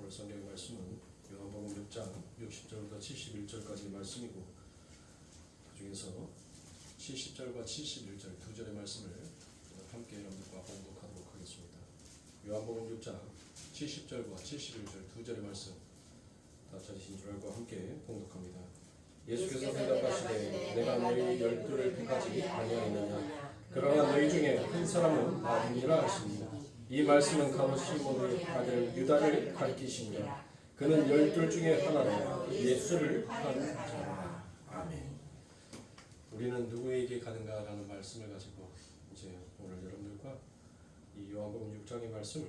오늘 성경 말씀은 요한복음 6장 60절부터 71절까지 말씀이고 그 중에서 70절과 71절 두 절의 말씀을 함께 여러분들과 봉독하도록 하겠습니다. 요한복음 6장 70절과 71절 두 절의 말씀 다 찾으신 줄 알고 함께 봉독합니다. 예수께서 대답하시되 내가 너희 열두를 택하지 아니하였느냐 그러나 너희 중에 한 사람은 나이니라 하시니라. 이 말씀은 가롯 시몬의 아들 유다를 가리키시니라. 그는 열둘 중에 하나로 예수를 한 자라. 아멘. 우리는 누구에게 가는가라는 말씀을 가지고 이제 오늘 여러분들과 이 요한복음 6장의 말씀을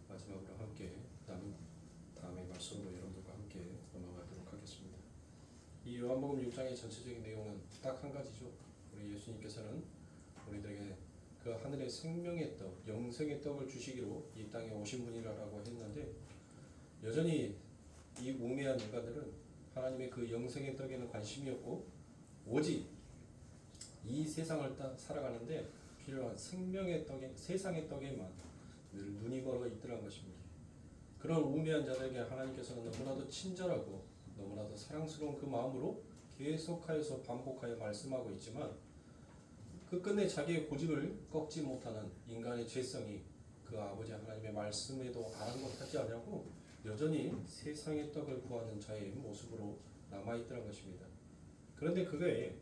마지막으로 함께 다음의 말씀으로 여러분들과 함께 넘어가도록 하겠습니다. 이 요한복음 6장의 전체적인 내용은 딱 한 가지죠. 우리 예수님께서는 우리들에게 그 하늘의 생명의 떡, 영생의 떡을 주시기로 이 땅에 오신 분이라고 했는데 여전히 이 우매한 인간들은 하나님의 그 영생의 떡에는 관심이 없고 오직 이 세상을 살아가는데 필요한 생명의 떡에, 세상의 떡에만 늘 눈이 멀어 있더라는 것입니다. 그런 우매한 자들에게 하나님께서는 너무나도 친절하고 너무나도 사랑스러운 그 마음으로 계속하여서 반복하여 말씀하고 있지만 끝끝내 자기의 고집을 꺾지 못하는 인간의 죄성이 그 아버지 하나님의 말씀에도 아랑곳하지 않냐고 여전히 세상의 떡을 구하는 자의 모습으로 남아있더란 것입니다. 그런데 그게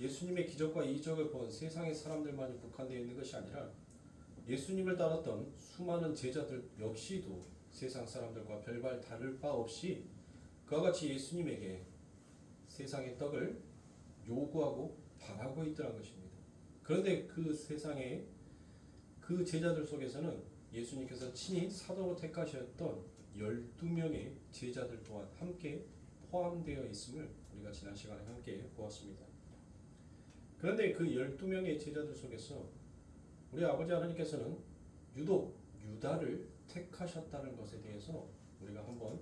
예수님의 기적과 이적을 본 세상의 사람들만이 국한되어 있는 것이 아니라 예수님을 따랐던 수많은 제자들 역시도 세상 사람들과 별반 다를 바 없이 그와 같이 예수님에게 세상의 떡을 요구하고 바라고 있더란 것입니다. 그런데 그 세상에 그 제자들 속에서는 예수님께서 친히 사도로 택하셨던 12명의 제자들 또한 함께 포함되어 있음을 우리가 지난 시간에 함께 보았습니다. 그런데 그 12명의 제자들 속에서 우리 아버지 하나님께서는 유독 유다를 택하셨다는 것에 대해서 우리가 한번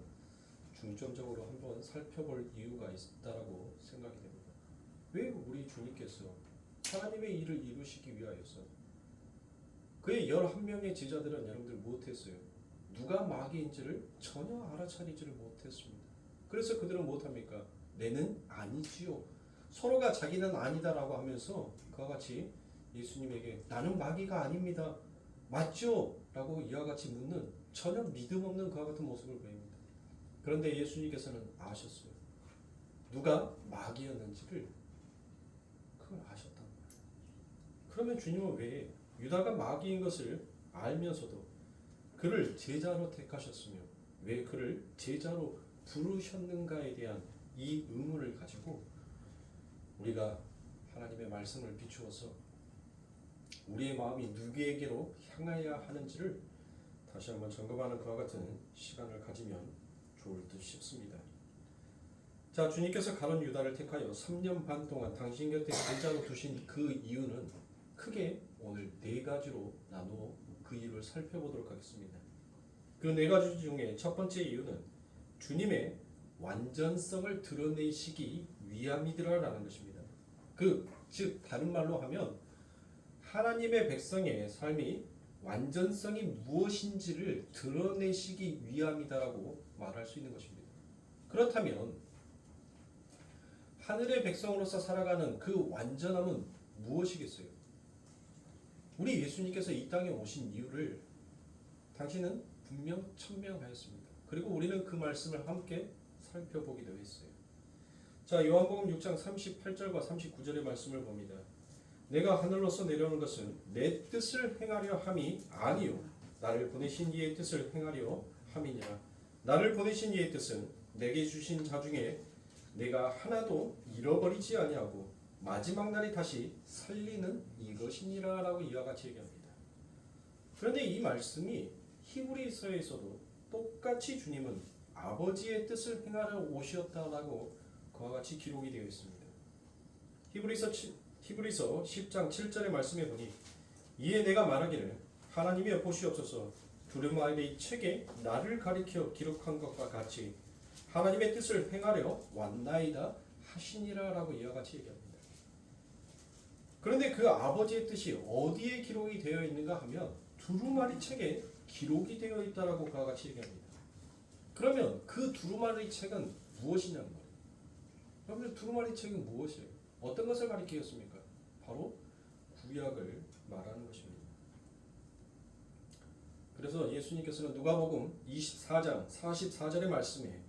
중점적으로 한번 살펴볼 이유가 있다라고 생각이 됩니다. 왜 우리 주님께서 하나님의 일을 이루시기 위하여서 그의 11명의 제자들은 여러분들 못했어요. 누가 마귀인지를 전혀 알아차리지를 못했습니다. 그래서 그들은 못합니까? 내는 아니지요. 서로가 자기는 아니다라고 하면서 그와 같이 예수님에게 나는 마귀가 아닙니다. 맞죠? 라고 이와 같이 묻는 전혀 믿음 없는 그와 같은 모습을 보입니다. 그런데 예수님께서는 아셨어요. 누가 마귀였는지를 그걸 아셨단 말이에요. 그러면 주님은 왜 유다가 마귀인 것을 알면서도 그를 제자로 택하셨으며 왜 그를 제자로 부르셨는가에 대한 이 의문을 가지고 우리가 하나님의 말씀을 비추어서 우리의 마음이 누구에게로 향하여야 하는지를 다시 한번 점검하는 그와 같은 시간을 가지면 좋을 듯 싶습니다. 자, 주님께서 가룟 유다를 택하여 3년 반 동안 당신 곁에 제자로 두신 그 이유는 크게 오늘 4가지로 나누어 그 이유를 살펴보도록 하겠습니다. 그 4가지 중에 첫 번째 이유는 주님의 완전성을 드러내시기 위함이더라라는 것입니다. 즉 다른 말로 하면 하나님의 백성의 삶이 완전성이 무엇인지를 드러내시기 위함이다라고 말할 수 있는 것입니다. 그렇다면 하늘의 백성으로서 살아가는 그 완전함은 무엇이겠어요? 우리 예수님께서 이 땅에 오신 이유를 당신은 분명 천명하였습니다. 그리고 우리는 그 말씀을 함께 살펴보기도 했어요. 자, 요한복음 6장 38절과 39절의 말씀을 봅니다. 내가 하늘로서 내려오는 것은 내 뜻을 행하려 함이 아니요 나를 보내신 이의 뜻을 행하려 함이니라. 나를 보내신 이의 뜻은 내게 주신 자 중에 내가 하나도 잃어버리지 아니하고 마지막 날에 다시 살리는 이것이니라 라고 이와 같이 얘기합니다. 그런데 이 말씀이 히브리서에서도 똑같이 주님은 아버지의 뜻을 행하려 오셨다라고 그와 같이 기록이 되어 있습니다. 히브리서 10장 7절의 말씀에 보니 이에 내가 말하기를 하나님이여 보시옵소서 두루마리의 이 책에 나를 가리켜 기록한 것과 같이 하나님의 뜻을 행하려 왔나이다 하시니라 라고 이와 같이 얘기합니다. 그런데 그 아버지의 뜻이 어디에 기록이 되어 있는가 하면 두루마리 책에 기록이 되어 있다라고 그와 같이 얘기합니다. 그러면 그 두루마리 책은 무엇이냐는 말이에요. 여러분들 두루마리 책은 무엇이에요? 어떤 것을 가리키겠습니까? 바로 구약을 말하는 것입니다. 그래서 예수님께서는 누가복음 24장 44절의 말씀에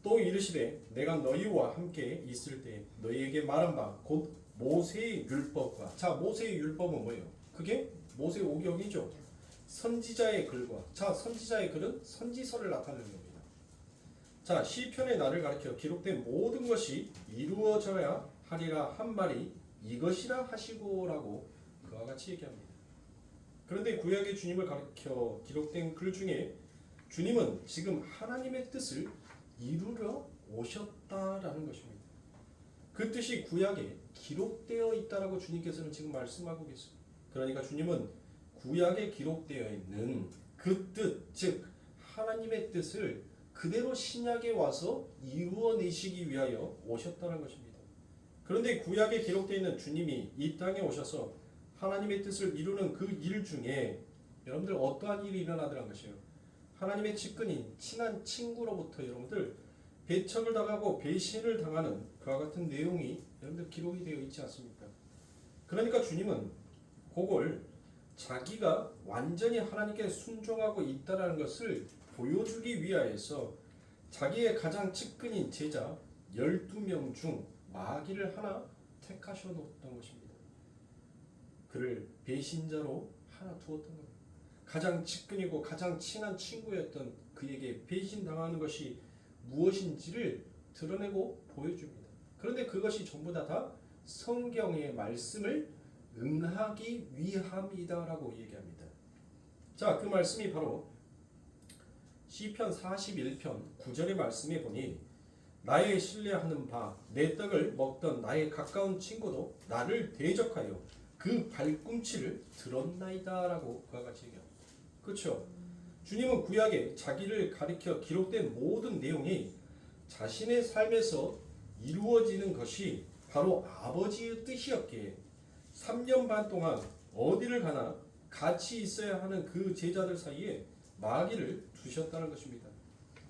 또 이르시되 내가 너희와 함께 있을 때 너희에게 말한 바 곧 모세의 율법과, 자 모세의 율법은 뭐예요? 그게 모세 오경이죠. 선지자의 글과, 자 선지자의 글은 선지서를 나타내는 겁니다. 자 시편의 날을 가리켜 기록된 모든 것이 이루어져야 하리라 한 말이 이것이라 하시고라고 그와 같이 얘기합니다. 그런데 구약의 주님을 가리켜 기록된 글 중에 주님은 지금 하나님의 뜻을 이루려 오셨다라는 것입니다. 그 뜻이 구약에 기록되어 있다라고 주님께서는 지금 말씀하고 계십니다. 그러니까 주님은 구약에 기록되어 있는 그 뜻, 즉 하나님의 뜻을 그대로 신약에 와서 이루어내시기 위하여 오셨다는 것입니다. 그런데 구약에 기록되어 있는 주님이 이 땅에 오셔서 하나님의 뜻을 이루는 그 일 중에 여러분들 어떠한 일이 일어나더란 것이에요. 하나님의 측근인 친한 친구로부터 여러분들 배척을 당하고 배신을 당하는 그와 같은 내용이 여러분들 기록이 되어 있지 않습니까? 그러니까 주님은 그걸 자기가 완전히 하나님께 순종하고 있다는 것을 보여주기 위하여서 자기의 가장 측근인 제자 12명 중 마귀를 하나 택하셔 놓았던 것입니다. 그를 배신자로 하나 두었던 겁니다. 가장 측근이고 가장 친한 친구였던 그에게 배신당하는 것이 무엇인지를 드러내고 보여줍니다. 그런데 그것이 전부 다 성경의 말씀을 응하기 위함이다라고 얘기합니다. 자, 그 말씀이 바로 시편 41편 9절의 말씀에 보니 나의 신뢰하는 바 내 떡을 먹던 나의 가까운 친구도 나를 대적하여 그 발꿈치를 들었나이다라고 그와 같이 얘기합니다. 그렇죠? 주님은 구약에 자기를 가리켜 기록된 모든 내용이 자신의 삶에서 이루어지는 것이 바로 아버지의 뜻이었기에 3년 반 동안 어디를 가나 같이 있어야 하는 그 제자들 사이에 마귀를 두셨다는 것입니다.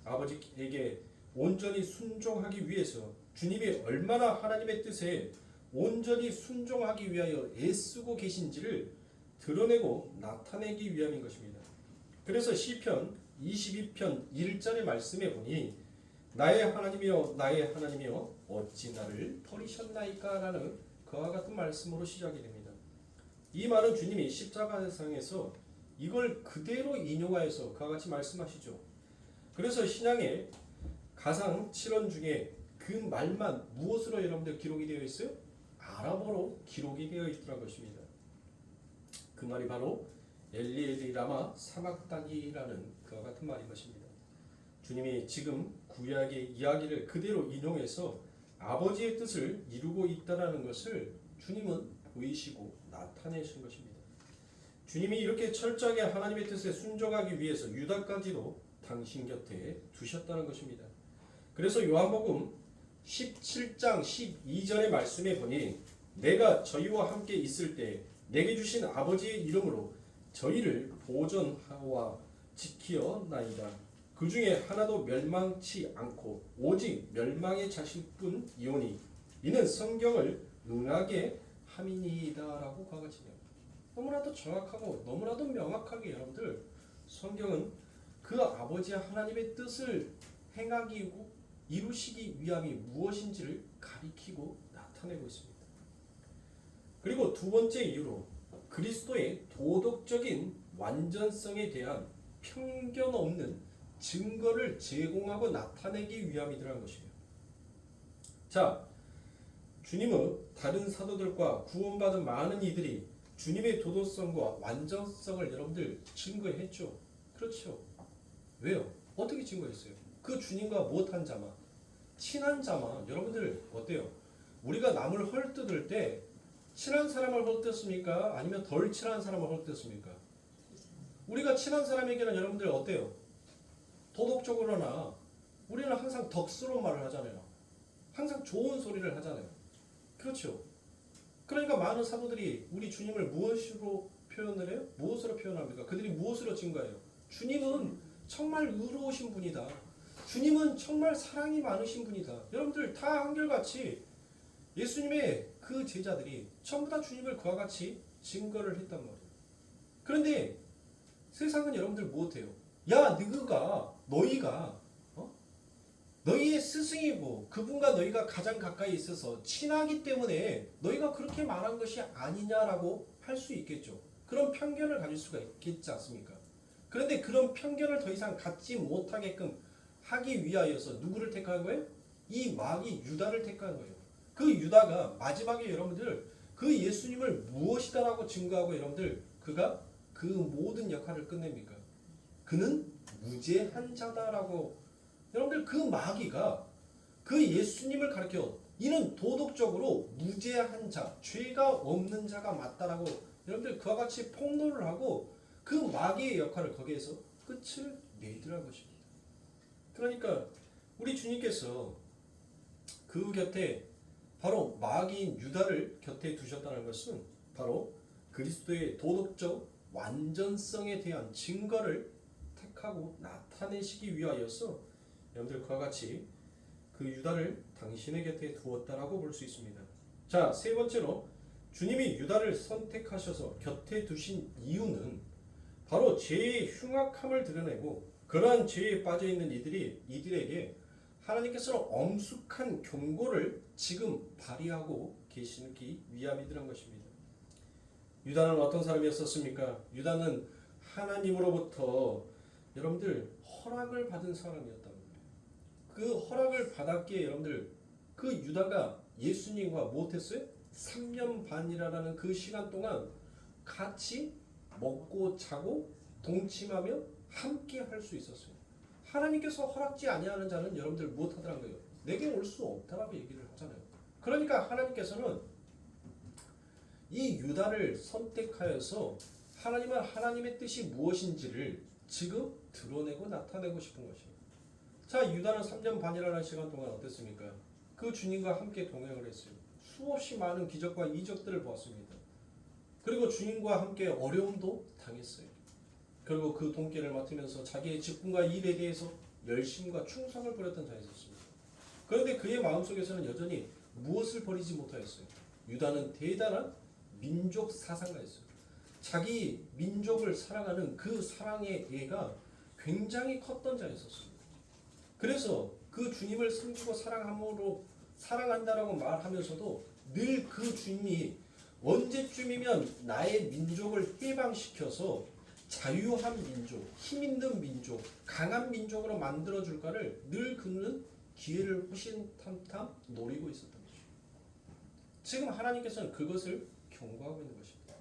아버지에게 온전히 순종하기 위해서 주님이 얼마나 하나님의 뜻에 온전히 순종하기 위하여 애쓰고 계신지를 드러내고 나타내기 위함인 것입니다. 그래서 시편 22편 1절의 말씀에 보니 나의 하나님이여 나의 하나님이여 어찌 나를 버리셨나이까 라는 그와 같은 말씀으로 시작이 됩니다. 이 말은 주님이 십자가상에서 이걸 그대로 인용하여서 그와 같이 말씀하시죠. 그래서 신약의 가상 7원 중에 그 말만 무엇으로 여러분들 기록이 되어 있어요? 아람어로 기록이 되어 있더란 것입니다. 그 말이 바로 엘리에디 라마 사막다니라는 그와 같은 말인 것입니다. 주님이 지금 구약의 이야기를 그대로 인용해서 아버지의 뜻을 이루고 있다는 것을 주님은 보이시고 나타내신 것입니다. 주님이 이렇게 철저하게 하나님의 뜻에 순종하기 위해서 유다까지도 당신 곁에 두셨다는 것입니다. 그래서 요한복음 17장 12절의 말씀에 보니 내가 저희와 함께 있을 때 내게 주신 아버지의 이름으로 저희를 보존하와 지키어나이다. 그 중에 하나도 멸망치 않고 오직 멸망의 자식뿐이오니 이는 성경을 응하게 함이니이다라고 과거지. 너무나도 정확하고 너무나도 명확하게 여러분들 성경은 그 아버지 하나님의 뜻을 행하기고 이루시기 위함이 무엇인지를 가리키고 나타내고 있습니다. 그리고 두 번째 이유로 그리스도의 도덕적인 완전성에 대한 편견 없는 증거를 제공하고 나타내기 위함이더라는 것이에요. 자, 주님은 다른 사도들과 구원받은 많은 이들이 주님의 도덕성과 완전성을 여러분들 증거했죠. 그렇죠. 왜요? 어떻게 증거했어요? 그 주님과 못한 자만, 친한 자만 여러분들 어때요? 우리가 남을 헐뜯을 때 친한 사람을 헐뜯습니까? 아니면 덜 친한 사람을 헐뜯습니까? 우리가 친한 사람에게는 여러분들 어때요? 도덕적으로나 우리는 항상 덕스러운 말을 하잖아요. 항상 좋은 소리를 하잖아요. 그렇죠. 그러니까 많은 사도들이 우리 주님을 무엇으로 표현을 해요? 무엇으로 표현합니까? 그들이 무엇으로 증거해요? 주님은 정말 의로우신 분이다. 주님은 정말 사랑이 많으신 분이다. 여러분들 다 한결같이 예수님의 그 제자들이 전부 다 주님을 그와 같이 증거를 했단 말이에요. 그런데 세상은 여러분들 못해요. 야, 너희가 너희의 스승이고 그분과 너희가 가장 가까이 있어서 친하기 때문에 너희가 그렇게 말한 것이 아니냐라고 할 수 있겠죠. 그런 편견을 가질 수가 있겠지 않습니까? 그런데 그런 편견을 더 이상 갖지 못하게끔 하기 위하여서 누구를 택한 거예요? 이 마귀 유다를 택한 거예요. 그 유다가 마지막에 여러분들 그 예수님을 무엇이다라고 증거하고 여러분들 그가 그 모든 역할을 끝냅니까? 그는 무죄한 자다라고. 여러분들 그 마귀가 그 예수님을 가르쳐 이는 도덕적으로 무죄한 자, 죄가 없는 자가 맞다라고 여러분들 그와 같이 폭로를 하고 그 마귀의 역할을 거기에서 끝을 내더라는 것입니다. 그러니까 우리 주님께서 그 곁에 바로 마귀인 유다를 곁에 두셨다는 것은 바로 그리스도의 도덕적 완전성에 대한 증거를 택하고 나타내시기 위하여서 여러분들 그와 같이 그 유다를 당신의 곁에 두었다라고 볼 수 있습니다. 자, 세 번째로 주님이 유다를 선택하셔서 곁에 두신 이유는 바로 죄의 흉악함을 드러내고 그러한 죄에 빠져 있는 이들에게 하나님께서는 엄숙한 경고를 지금 발휘하고 계시기 위함이더란 것입니다. 유다는 어떤 사람이었습니까? 유다는 하나님으로부터 여러분들 허락을 받은 사람이었단 말이에요. 그 허락을 받았기에 여러분들 그 유다가 예수님과 못했어요? 3년 반이라는 그 시간 동안 같이 먹고 자고 동침하며 함께 할 수 있었어요. 하나님께서 허락지 아니하는 자는 여러분들 못하더란 거예요. 내게 올 수 없다라고 얘기를 하잖아요. 그러니까 하나님께서는 이 유다를 선택하여서 하나님의 뜻이 무엇인지를 지금 드러내고 나타내고 싶은 것입니다. 자, 유다는 3년 반이라는 시간 동안 어땠습니까? 그 주님과 함께 동행을 했어요. 수없이 많은 기적과 이적들을 보았습니다. 그리고 주님과 함께 어려움도 당했어요. 그리고 그 돈깨를 맡으면서 자기의 직분과 일에 대해서 열심과 충성을 부렸던 자였습니다. 그런데 그의 마음속에서는 여전히 무엇을 버리지 못하였어요? 유다는 대단한 민족 사상가였어요. 자기 민족을 사랑하는 그 사랑의 애가 굉장히 컸던 자였었습니다. 그래서 그 주님을 섬기고 사랑한다라고 말하면서도 늘 그 주님이 언제쯤이면 나의 민족을 해방시켜서 자유한 민족, 힘있는 민족, 강한 민족으로 만들어줄까를 늘 그는 기회를 호신탐탐 노리고 있었던 것입니다. 지금 하나님께서는 그것을 경고하고 있는 것입니다.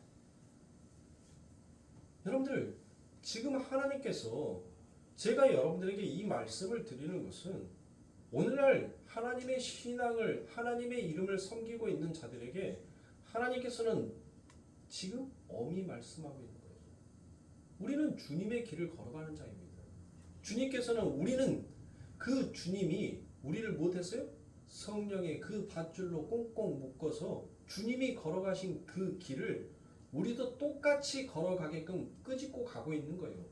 여러분들, 지금 하나님께서 제가 여러분들에게 이 말씀을 드리는 것은 오늘날 하나님의 신앙을, 하나님의 이름을 섬기고 있는 자들에게 하나님께서는 지금 엄히 말씀하고 있는 거예요. 우리는 주님의 길을 걸어가는 자입니다. 주님께서는 우리는 그 주님이 우리를 못했어요? 성령의 그 밧줄로 꽁꽁 묶어서 주님이 걸어가신 그 길을 우리도 똑같이 걸어가게끔 끄집고 가고 있는 거예요.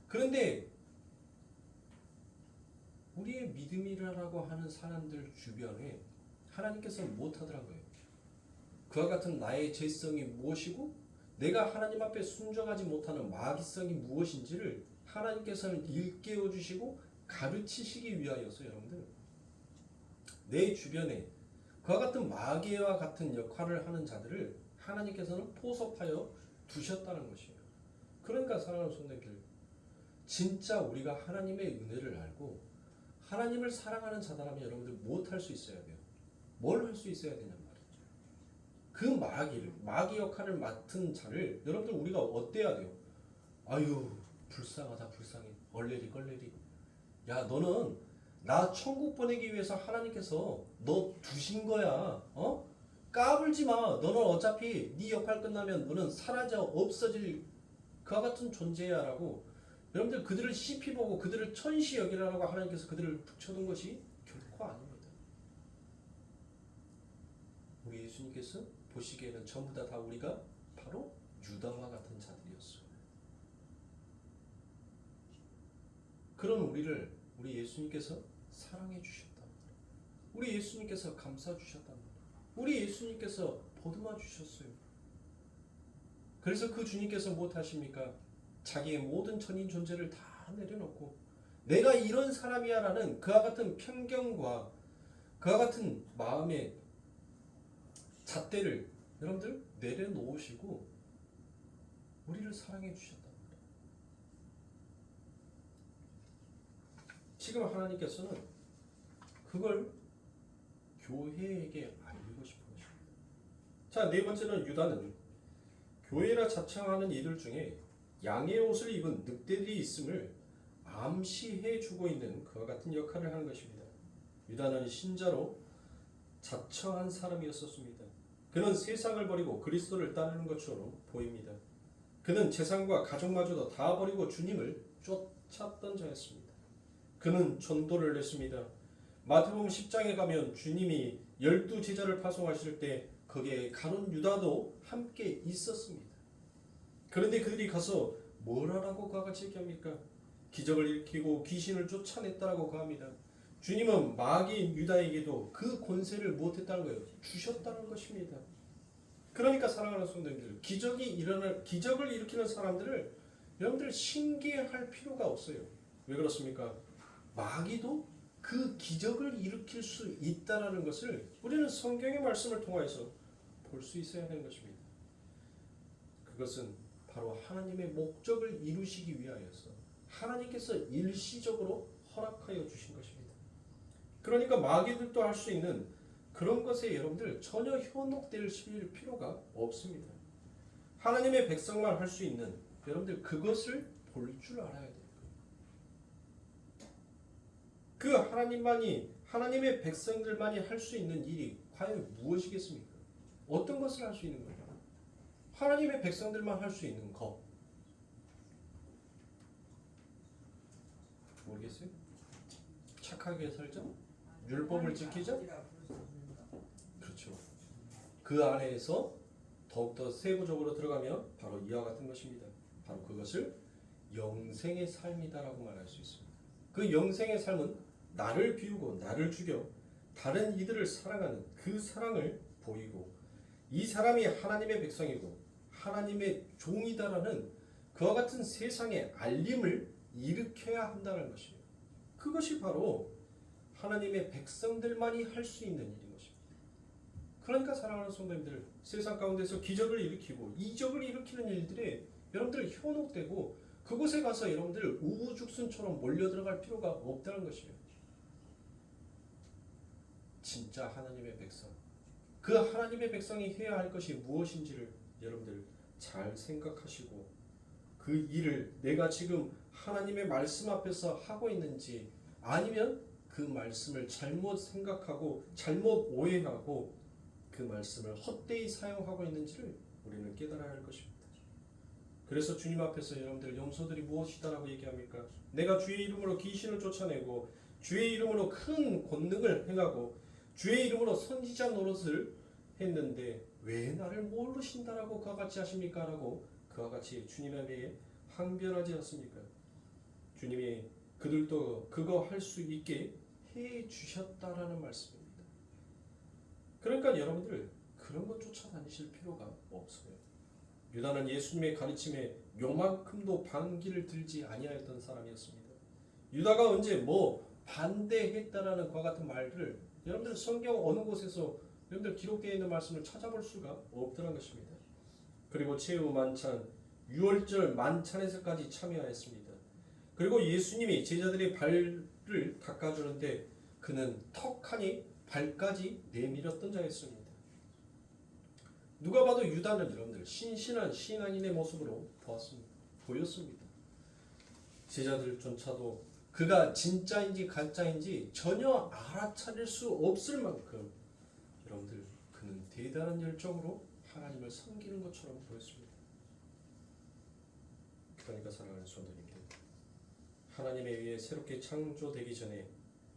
그런데 우리의 믿음이라고 하는 사람들 주변에 하나님께서는 못하더란 거예요. 그와 같은 나의 죄성이 무엇이고 내가 하나님 앞에 순종하지 못하는 마귀성이 무엇인지를 하나님께서는 일깨워 주시고 가르치시기 위하여서 여러분들 내 주변에 그와 같은 마귀와 같은 역할을 하는 자들을 하나님께서는 포섭하여 두셨다는 것이에요. 그러니까 사랑하는 손님들, 진짜 우리가 하나님의 은혜를 알고 하나님을 사랑하는 자라면 여러분들 무엇할 수 있어야 돼요? 뭘 할 수 있어야 되냔 말이에요. 그 마귀 역할을 맡은 자를 여러분들 우리가 어때야 돼요? 아유, 불쌍하다, 불쌍해, 얼레리 껄레리. 야, 너는 나 천국 보내기 위해서 하나님께서 너 두신 거야. 까불지 마. 너는 어차피 네 역할 끝나면 너는 사라져 없어질 그와 같은 존재야라고 여러분들 그들을 시피 보고 그들을 천시 여기라고 하나님께서 그들을 붙여둔 것이 결코 아닙니다. 우리 예수님께서 보시기에는 전부 다 우리가 바로 유다와 같은 자들이었어요. 그런 우리를 우리 예수님께서 사랑해 주셨단 말이에요. 우리 예수님께서 감싸 주셨단 말이에요. 우리 예수님께서 보듬어 주셨어요. 그래서 그 주님께서 무엇하십니까? 자기의 모든 전인 존재를 다 내려놓고 내가 이런 사람이야 라는 그와 같은 편견과 그와 같은 마음의 잣대를 여러분들 내려놓으시고 우리를 사랑해 주셨단 말이에요. 지금 하나님께서는 그걸 교회에게 알리고 싶은 것입니다. 자, 네 번째는 유다는 교회라 자청하는 이들 중에 양의 옷을 입은 늑대들이 있음을 암시해 주고 있는 그와 같은 역할을 하는 것입니다. 유다는 신자로 자청한 사람이었습니다. 그는 세상을 버리고 그리스도를 따르는 것처럼 보입니다. 그는 재산과 가족마저도 다 버리고 주님을 쫓았던 자였습니다. 그는 전도를 했습니다. 마태복음 10장에 가면 주님이 12제자를 파송하실 때 거기에 가룟 유다도 함께 있었습니다. 그런데 그들이 가서 뭘 하라고 그와 같이 얘기합니까? 기적을 일으키고 귀신을 쫓아냈다라고 그합니다. 주님은 마귀인 유다에게도 그 권세를 무엇했다는 거예요? 주셨다는 것입니다. 그러니까 사랑하는 성도님들, 기적을 일으키는 사람들을 여러분들 신기해할 필요가 없어요. 왜 그렇습니까? 마귀도 그 기적을 일으킬 수 있다라는 것을 우리는 성경의 말씀을 통해서 볼 수 있어야 하는 것입니다. 그것은 바로 하나님의 목적을 이루시기 위하여서 하나님께서 일시적으로 허락하여 주신 것입니다. 그러니까 마귀들도 할 수 있는 그런 것에 여러분들 전혀 현혹될 필요가 없습니다. 하나님의 백성만 할 수 있는 여러분들 그것을 볼 줄 알아야 돼요. 그 하나님의 백성들만이 할 수 있는 일이 과연 무엇이겠습니까? 어떤 것을 할 수 있는 거예요? 하나님의 백성들만 할 수 있는 것. 모르겠어요? 착하게 살자? 율법을 지키자? 그렇죠. 그 안에서 더욱더 세부적으로 들어가면 바로 이와 같은 것입니다. 바로 그것을 영생의 삶이다라고 말할 수 있습니다. 그 영생의 삶은 나를 비우고 나를 죽여 다른 이들을 사랑하는 그 사랑을 보이고 이 사람이 하나님의 백성이고 하나님의 종이다라는 그와 같은 세상의 알림을 일으켜야 한다는 것이에요. 그것이 바로 하나님의 백성들만이 할 수 있는 일인 것입니다. 그러니까 사랑하는 성도님들, 세상 가운데서 기적을 일으키고 이적을 일으키는 일들에 여러분들 현혹되고 그곳에 가서 여러분들 우후죽순처럼 몰려들어갈 필요가 없다는 것이에요. 진짜 하나님의 백성, 그 하나님의 백성이 해야 할 것이 무엇인지를 여러분들 잘 생각하시고 그 일을 내가 지금 하나님의 말씀 앞에서 하고 있는지 아니면 그 말씀을 잘못 생각하고 잘못 오해하고 그 말씀을 헛되이 사용하고 있는지를 우리는 깨달아야 할 것입니다. 그래서 주님 앞에서 여러분들 염소들이 무엇이다라고 얘기합니까? 내가 주의 이름으로 귀신을 쫓아내고 주의 이름으로 큰 권능을 행하고 주의 이름으로 선지자 노릇을 했는데 왜 나를 모르신다라고 그와 같이 하십니까? 라고 그와 같이 주님에 대해 항변하지 않습니까? 주님이 그들도 그거 할 수 있게 해 주셨다라는 말씀입니다. 그러니까 여러분들 그런 것 쫓아다니실 필요가 없어요. 유다는 예수님의 가르침에 요만큼도 반기를 들지 아니하였던 사람이었습니다. 유다가 언제 반대했다라는 그와 같은 말을 여러분들 성경 어느 곳에서 여러분들 기록되어 있는 말씀을 찾아볼 수가 없더란 것입니다. 그리고 최후 만찬, 6월절 만찬에서까지 참여하였습니다. 그리고 예수님이 제자들의 발을 닦아주는데 그는 턱하니 발까지 내밀었던 자였습니다. 누가 봐도 유다는 여러분들 신실한 신앙인의 모습으로 보였습니다. 제자들조차도 그가 진짜인지 가짜인지 전혀 알아차릴 수 없을 만큼 여러분들 그는 대단한 열정으로 하나님을 섬기는 것처럼 보였습니다. 그러니까 사랑하는 성도님들, 하나님에 의해 새롭게 창조되기 전에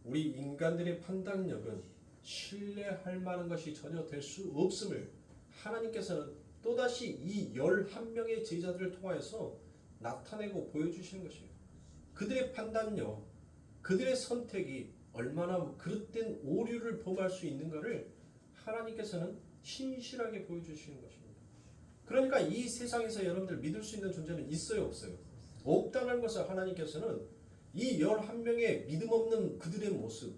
우리 인간들의 판단력은 신뢰할 만한 것이 전혀 될 수 없음을 하나님께서는 또다시 이 11명의 제자들을 통하여서 나타내고 보여주시는 것이에요. 그들의 판단력, 그들의 선택이 얼마나 그릇된 오류를 범할 수 있는가를 하나님께서는 신실하게 보여주시는 것입니다. 그러니까 이 세상에서 여러분들 믿을 수 있는 존재는 있어요, 없어요? 없다는 것을 하나님께서는 이 11명의 믿음 없는 그들의 모습,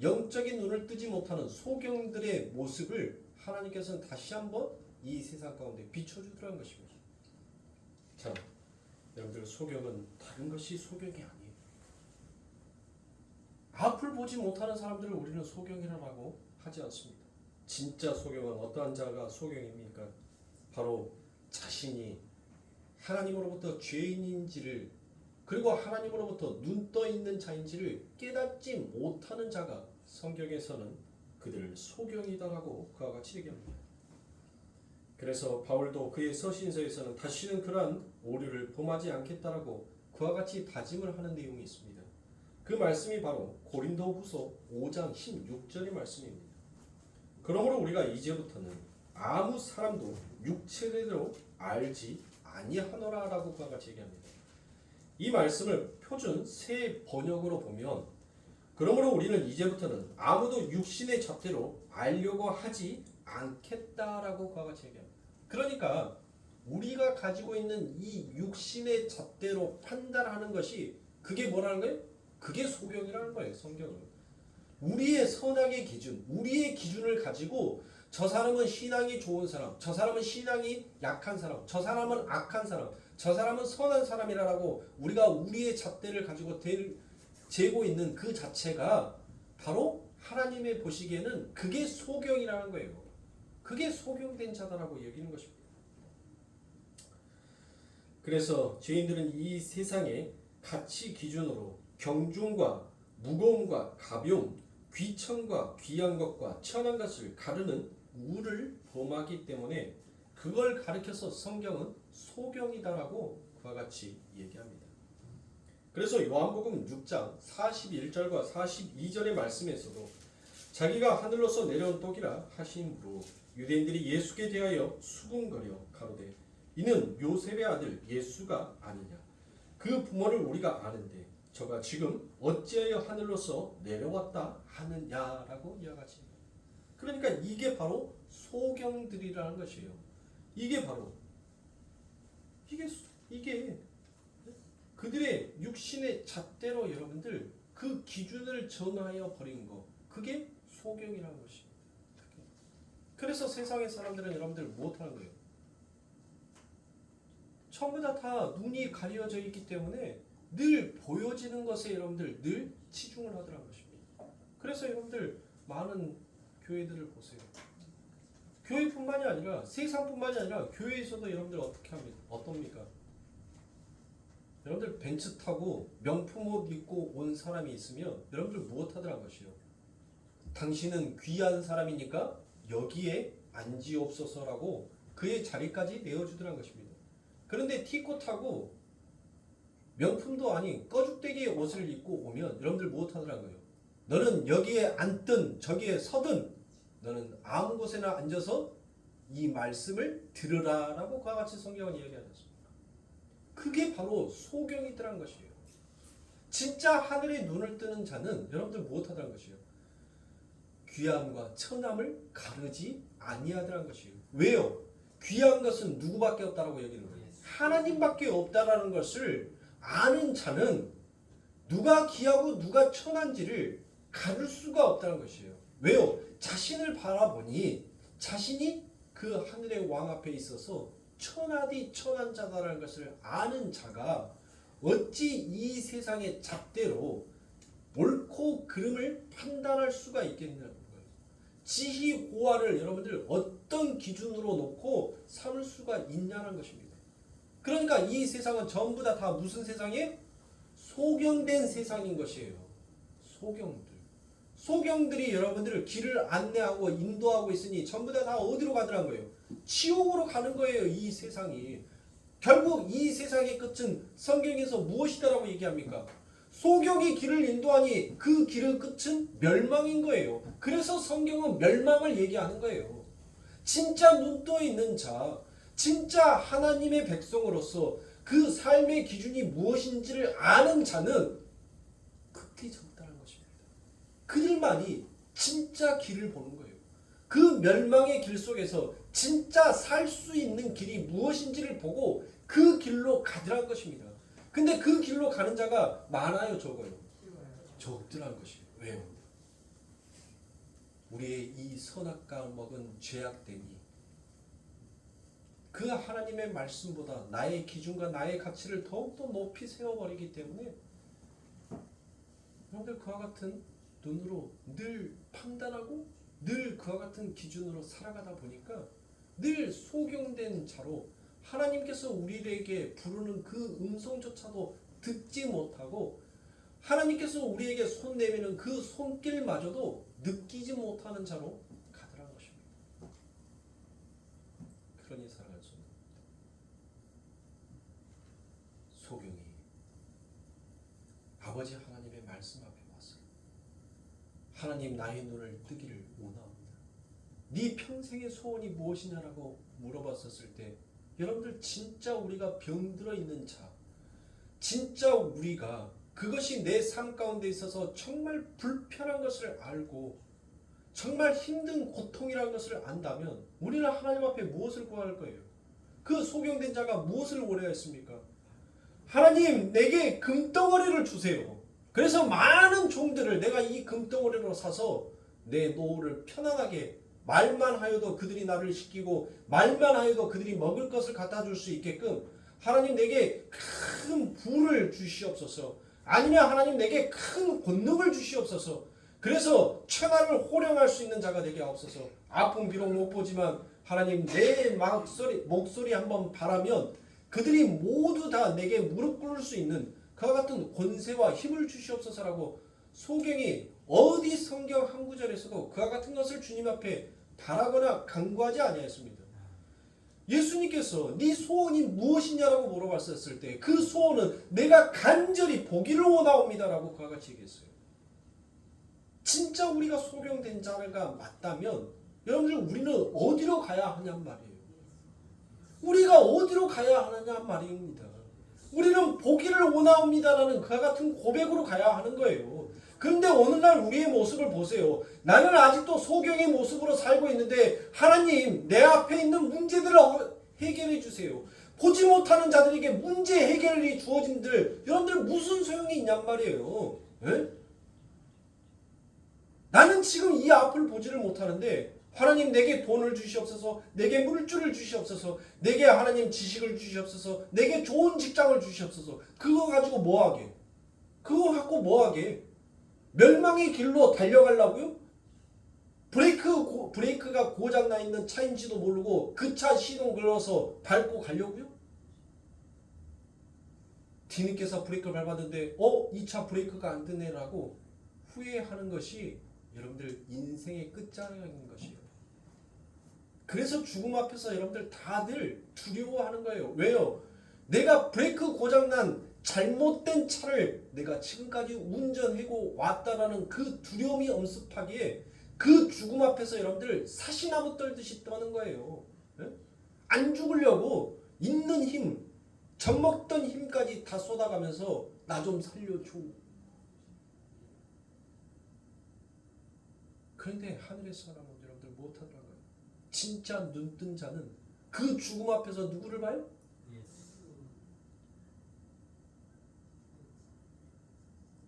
영적인 눈을 뜨지 못하는 소경들의 모습을 하나님께서는 다시 한번 이 세상 가운데 비춰주더라는 것입니다. 자, 여러분들 소경은 다른 것이 소경이 아니에요. 앞을 보지 못하는 사람들을 우리는 소경이라고 하지 않습니다. 진짜 소경은 어떠한 자가 소경입니까? 바로 자신이 하나님으로부터 죄인인지를 그리고 하나님으로부터 눈 떠 있는 자인지를 깨닫지 못하는 자가 성경에서는 그들을 소경이다라고 그와 같이 얘기합니다. 그래서 바울도 그의 서신서에서는 다시는 그러한 오류를 범하지 않겠다라고 그와 같이 다짐을 하는 내용이 있습니다. 그 말씀이 바로 고린도후서 5장 16절의 말씀입니다. 그러므로 우리가 이제부터는 아무 사람도 육체대로 알지 아니하노라라고 그와 같이 얘기합니다. 이 말씀을 표준 새 번역으로 보면 그러므로 우리는 이제부터는 아무도 육신의 잣대로 알려고 하지 않겠다라고 그와 같이 얘기합니다. 그러니까 우리가 가지고 있는 이 육신의 잣대로 판단하는 것이 그게 뭐라는 거예요? 그게 소경이라는 거예요. 성경은 우리의 선악의 기준, 우리의 기준을 가지고 저 사람은 신앙이 좋은 사람, 저 사람은 신앙이 약한 사람, 저 사람은 악한 사람, 저 사람은 선한 사람이라고 우리가 우리의 잣대를 가지고 재고 있는 그 자체가 바로 하나님의 보시기에는 그게 소경이라는 거예요. 그게 소경된 자다라고 여기는 것입니다. 그래서 죄인들은 이 세상의 가치 기준으로 경중과 무거움과 가벼움, 귀천과 귀한 것과 천한 것을 가르는 우를 범하기 때문에 그걸 가르쳐서 성경은 소경이다라고 그와 같이 얘기합니다. 그래서 요한복음 6장 41절과 42절의 말씀에서도 자기가 하늘로서 내려온 떡이라 하심으로 유대인들이 예수께 대하여 수군거려 가로되 이는 요셉의 아들 예수가 아니냐 그 부모를 우리가 아는데 저가 지금 어찌하여 하늘로서 내려왔다 하느냐라고 이야기하십니다. 그러니까 이게 바로 소경들이라는 것이에요. 이게 바로 이게 그들의 육신의 잣대로 여러분들 그 기준을 정하여 버린 거 그게 소경이라는 것입니다. 그래서 세상의 사람들은 여러분들 못하는 거예요. 전부 다 눈이 가려져 있기 때문에 늘 보여지는 것에 여러분들 늘 치중을 하더라는 것입니다. 그래서 여러분들 많은 교회들을 보세요. 교회뿐만이 아니라 세상뿐만이 아니라 교회에서도 여러분들 어떻게 합니까? 어떻습니까? 여러분들 벤츠 타고 명품 옷 입고 온 사람이 있으면 여러분들 무엇하더란 것이요? 당신은 귀한 사람이니까 여기에 앉으옵소서라고 그의 자리까지 내어주더란 것입니다. 그런데 티코타고 명품도 아닌 꺼죽대기의 옷을 입고 오면 여러분들 무엇하더란 거예요? 너는 여기에 앉든 저기에 서든 너는 아무 곳에나 앉아서 이 말씀을 들으라라고 그와 같이 성경은 이야기하셨습니다. 그게 바로 소경이더란 것이에요. 진짜 하늘에 눈을 뜨는 자는 여러분들 무엇하더란 것이에요? 귀함과 천함을 가르지 아니하더란 것이에요. 왜요? 귀한 것은 누구밖에 없다라고 얘기하는 거예요. 하나님밖에 없다라는 것을 아는 자는 누가 귀하고 누가 천한지를 가를 수가 없다는 것이에요. 왜요? 자신을 바라보니 자신이 그 하늘의 왕 앞에 있어서 천하디 천한 자다라는 것을 아는 자가 어찌 이 세상의 잣대로 옳고 그름을 판단할 수가 있겠냐는 거예요. 지희 고하를 여러분들 어떤 기준으로 놓고 삼을 수가 있냐는 것입니다. 그러니까 이 세상은 전부 다 무슨 세상이에요? 소경된 세상인 것이에요. 소경들이 여러분들을 길을 안내하고 인도하고 있으니 전부 다 어디로 가더란 거예요? 지옥으로 가는 거예요. 이 세상이. 결국 이 세상의 끝은 성경에서 무엇이다라고 얘기합니까? 소경이 길을 인도하니 그 길의 끝은 멸망인 거예요. 그래서 성경은 멸망을 얘기하는 거예요. 진짜 눈 떠 있는 자, 진짜 하나님의 백성으로서 그 삶의 기준이 무엇인지를 아는 자는 그 극히 적다는 것입니다. 그들만이 진짜 길을 보는 거예요. 그 멸망의 길 속에서 진짜 살 수 있는 길이 무엇인지를 보고 그 길로 가더란 것입니다. 근데 그 길로 가는 자가 많아요, 적어요? 적더란 것이에요. 왜요? 우리의 이 선악과 먹은 죄악됨이 그 하나님의 말씀보다 나의 기준과 나의 가치를 더욱더 높이 세워버리기 때문에 여러분들 그와 같은 눈으로 늘 판단하고 늘 그와 같은 기준으로 살아가다 보니까 늘 소경된 자로 하나님께서 우리에게 부르는 그 음성조차도 듣지 못하고 하나님께서 우리에게 손 내미는 그 손길마저도 느끼지 못하는 자로 가더란 것입니다. 그러니 살아갈 수 없는 소경이 아버지 하나님의 말씀 앞에 왔어요. 하나님 나의 눈을 뜨기를 원하옵니다. 네 평생의 소원이 무엇이냐라고 물어봤었을 때 여러분들 진짜 우리가 병들어 있는 자, 진짜 우리가 그것이 내 삶 가운데 있어서 정말 불편한 것을 알고 정말 힘든 고통이라는 것을 안다면 우리는 하나님 앞에 무엇을 구할 거예요? 그 소경된 자가 무엇을 원하였습니까? 하나님 내게 금덩어리를 주세요. 그래서 많은 종들을 내가 이 금덩어리로 사서 내 노후를 편안하게 말만 하여도 그들이 나를 시키고 말만 하여도 그들이 먹을 것을 갖다 줄 수 있게끔 하나님 내게 큰 부를 주시옵소서. 아니면 하나님 내게 큰 권능을 주시옵소서. 그래서 천하를 호령할 수 있는 자가 되게 하옵소서. 아픔 비록 못 보지만 하나님 내 목소리 한번 바라면 그들이 모두 다 내게 무릎 꿇을 수 있는 그와 같은 권세와 힘을 주시옵소서라고 소경이 어디 성경 한 구절에서도 그와 같은 것을 주님 앞에 바라거나 간구하지 아니하였습니다. 예수님께서 네 소원이 무엇이냐라고 물어봤었을 때 그 소원은 내가 간절히 보기를 원하옵니다라고 그와 같이 얘기했어요. 진짜 우리가 소경된 자가 맞다면 여러분들 우리는 어디로 가야 하냔 말이에요. 우리가 어디로 가야 하느냐 말입니다. 우리는 보기를 원하옵니다라는 그와 같은 고백으로 가야 하는 거예요. 그런데 오늘날 우리의 모습을 보세요. 나는 아직도 소경의 모습으로 살고 있는데 하나님 내 앞에 있는 문제들을 해결해 주세요. 보지 못하는 자들에게 문제 해결이 주어진들 여러분들 무슨 소용이 있냔 말이에요. 에? 나는 지금 이 앞을 보지를 못하는데 하나님 내게 돈을 주시옵소서, 내게 물줄을 주시옵소서, 내게 하나님 지식을 주시옵소서, 내게 좋은 직장을 주시옵소서. 그거 가지고 뭐하게? 그거 갖고 뭐하게? 멸망의 길로 달려가려고요? 브레이크가 고장나 있는 차인지도 모르고 그 차 시동 걸어서 밟고 가려고요? 뒤늦게서 브레이크를 밟았는데 이 차 브레이크가 안 되네라고 후회하는 것이 여러분들 인생의 끝자락인 것이에요. 그래서 죽음 앞에서 여러분들 다들 두려워하는 거예요. 왜요? 내가 브레이크 고장난 잘못된 차를 내가 지금까지 운전하고 왔다라는 그 두려움이 엄습하기에 그 죽음 앞에서 여러분들 사시나무 떨듯이 떠는 거예요. 안 죽으려고 있는 힘, 젖먹던 힘까지 다 쏟아가면서 나 좀 살려줘. 그런데 하늘의 사람은 여러분들 못하더라고요. 진짜 눈뜬 자는 그 죽음 앞에서 누구를 봐요?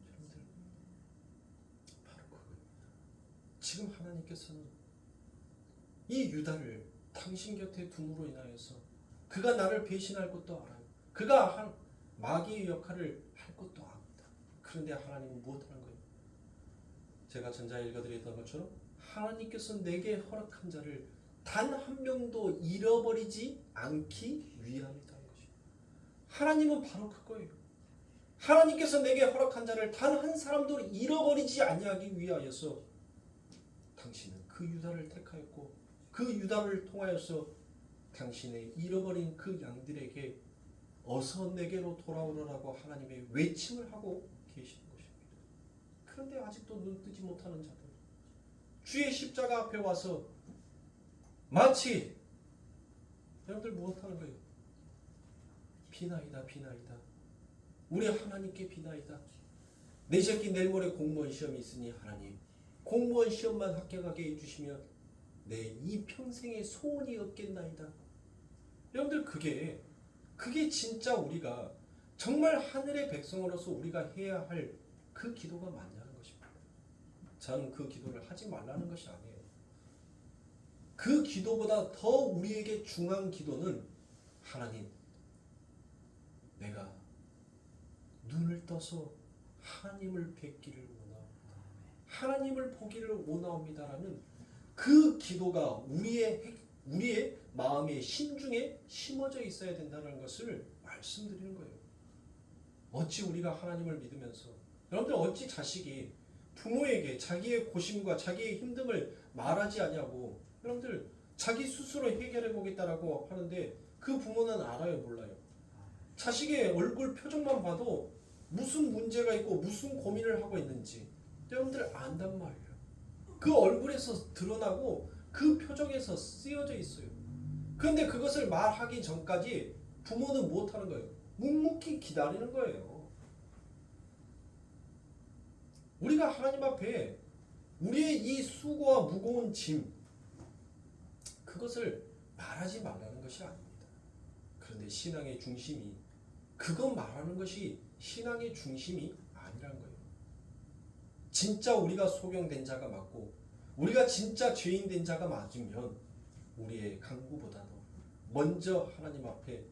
여러분들 바로 그거입니다. 지금 하나님께서는 이 유다를 당신 곁에 둠으로 인하여서 그가 나를 배신할 것도 알아요. 그가 한 마귀의 역할을 할 것도 압니다. 그런데 하나님은 무엇하는 거예요? 제가 전자에 읽어드렸던 것처럼 하나님께서 내게 허락한 자를 단 한 명도 잃어버리지 않기 위함이라는 것입니다. 하나님은 바로 그거예요. 하나님께서 내게 허락한 자를 단 한 사람도 잃어버리지 아니하기 위하여서 당신은 그 유다를 택하였고 그 유다를 통하여서 당신의 잃어버린 그 양들에게 어서 내게로 돌아오라고 하나님의 외침을 하고 계시는 것입니다. 그런데 아직도 눈 뜨지 못하는 자들, 주의 십자가 앞에 와서 마치 여러분들 무엇하는 거예요? 비나이다 비나이다. 우리 하나님께 비나이다. 내 새끼 내일 모레 공무원 시험이 있으니 하나님 공무원 시험만 합격하게 해주시면 내 이 평생의 소원이 없겠나이다. 여러분들 그게 진짜 우리가 정말 하늘의 백성으로서 우리가 해야 할 그 기도가 맞냐는 것입니다. 저는 그 기도를 하지 말라는 것이 아니에요. 그 기도보다 더 우리에게 중요한 기도는 하나님 내가 눈을 떠서 하나님을 뵙기를 원하옵니다. 하나님을 보기를 원하옵니다라는 그 기도가 우리의 마음의 심중에 심어져 있어야 된다는 것을 말씀드리는 거예요. 어찌 우리가 하나님을 믿으면서 여러분들 어찌 자식이 부모에게 자기의 고심과 자기의 힘듦을 말하지 않냐고 여러분들 자기 스스로 해결해 보겠다라고 하는데 그 부모는 알아요 몰라요? 자식의 얼굴 표정만 봐도 무슨 문제가 있고 무슨 고민을 하고 있는지 여러분들 안단 말이에요. 그 얼굴에서 드러나고 그 표정에서 쓰여져 있어요. 그런데 그것을 말하기 전까지 부모는 못하는 거예요. 묵묵히 기다리는 거예요. 우리가 하나님 앞에 우리의 이 수고와 무거운 짐 그것을 말하지 말라는 것이 아닙니다. 그런데 신앙의 중심이 그것 말하는 것이 신앙의 중심이 아니란 거예요. 진짜 우리가 소경된 자가 맞고 우리가 진짜 죄인 된 자가 맞으면 우리의 간구보다도 먼저 하나님 앞에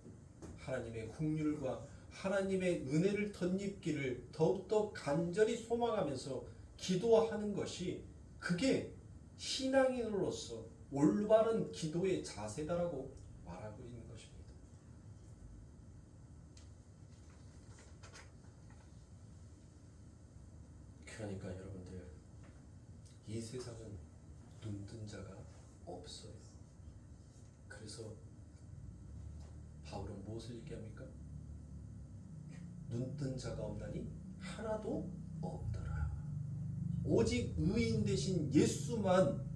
하나님의 긍휼과 하나님의 은혜를 덧입기를 더욱더 간절히 소망하면서 기도하는 것이 그게 신앙인으로서 올바른 기도의 자세다라고 말하고 있는 것입니다. 그러니까 여러분들 이 세상은 눈뜬 자가 없어요. 그래서 바울은 무엇을 얘기합니까? 눈뜬 자가 없나니 하나도 없더라. 오직 의인 되신 예수만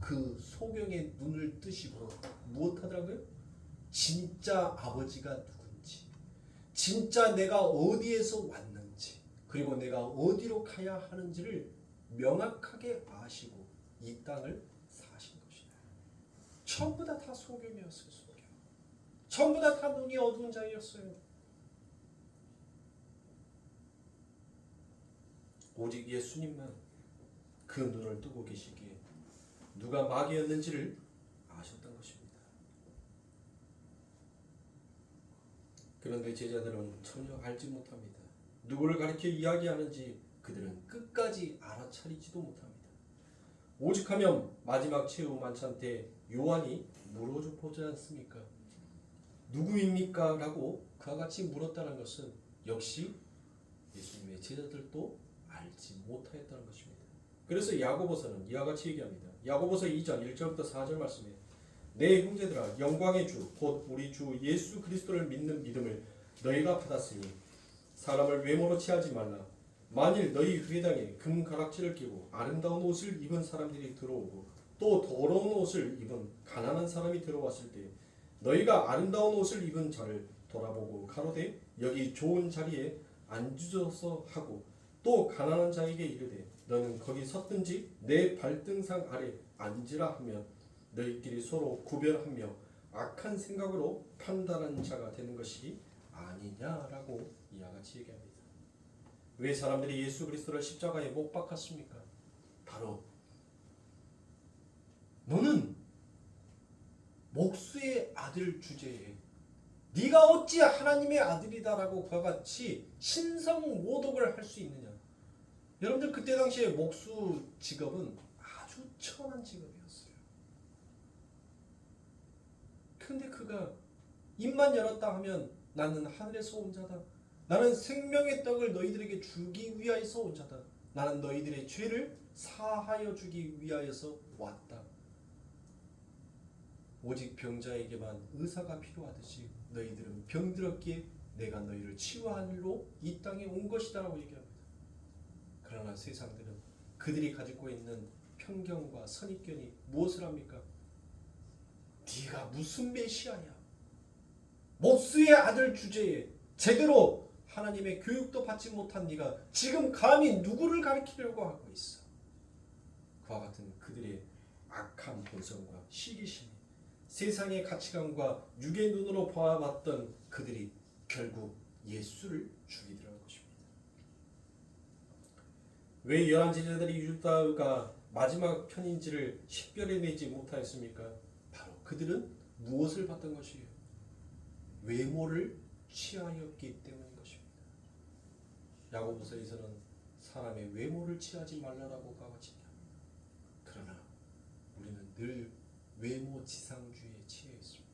그 소경의 눈을 뜨시고 무엇하더라고요? 진짜 아버지가 누군지, 진짜 내가 어디에서 왔는지, 그리고 내가 어디로 가야 하는지를 명확하게 아시고 이 땅을 사신 것이다. 전부 다 소경이었어요. 소경. 전부 다 눈이 어두운 자였어요. 오직 예수님만 그 눈을 뜨고 계시기에 누가 마귀였는지를 아셨던 것입니다. 그런데 제자들은 전혀 알지 못합니다. 누구를 가리켜 이야기하는지 그들은 끝까지 알아차리지도 못합니다. 오죽하면 마지막 최후 만찬 때 요한이 물어줘 보지 않습니까? 누구입니까? 라고 그와 같이 물었다는 것은 역시 예수님의 제자들도 알지 못하였다는 것입니다. 그래서 야고보서는 이와 같이 얘기합니다. 야고보서 2장 1절부터 4절 말씀에 내 형제들아 영광의 주 곧 우리 주 예수 그리스도를 믿는 믿음을 너희가 받았으니 사람을 외모로 취하지 말라. 만일 너희 회당에 금가락지를 끼고 아름다운 옷을 입은 사람들이 들어오고 또 더러운 옷을 입은 가난한 사람이 들어왔을 때 너희가 아름다운 옷을 입은 자를 돌아보고 가로되 여기 좋은 자리에 앉으소서 하고 또 가난한 자에게 이르되 너는 거기 섰든지 내 발등상 아래 앉으라 하면 너희끼리 서로 구별하며 악한 생각으로 판단한 자가 되는 것이 아니냐라고 이와 같이 얘기합니다. 왜 사람들이 예수 그리스도를 십자가에 못 박았습니까? 바로 너는 목수의 아들 주제에 네가 어찌 하나님의 아들이다라고 그와 같이 신성 모독을 할 수 있느냐. 여러분들 그때 당시에 목수 직업은 아주 천한 직업이었어요. 근데 그가 입만 열었다 하면 나는 하늘에서 온 자다. 나는 생명의 떡을 너희들에게 주기 위하여서 온 자다. 나는 너희들의 죄를 사하여 주기 위하여서 왔다. 오직 병자에게만 의사가 필요하듯이 너희들은 병들었기에 내가 너희를 치유할 일로 이 땅에 온 것이다라고 얘기합니다. 그러나 세상들은 그들이 가지고 있는 편견과 선입견이 무엇을 합니까? 네가 무슨 메시아야? 목수의 아들 주제에 제대로 하나님의 교육도 받지 못한 네가 지금 감히 누구를 가르치려고 하고 있어? 그와 같은 그들의 악한 본성과 시기심, 세상의 가치관과 육의 눈으로 보아봤던 그들이 결국 예수를 죽이더라는 것입니다. 왜 열한 제자들이 유다가 마지막 편인지를 식별해내지 못하였습니까? 바로 그들은 무엇을 봤던 것이에요? 외모를 취하였기 때문인 것입니다. 야고보서에서는 사람의 외모를 취하지 말라라고 가르치냐. 그러나 우리는 늘 외모 지상주의에 취해 있습니다.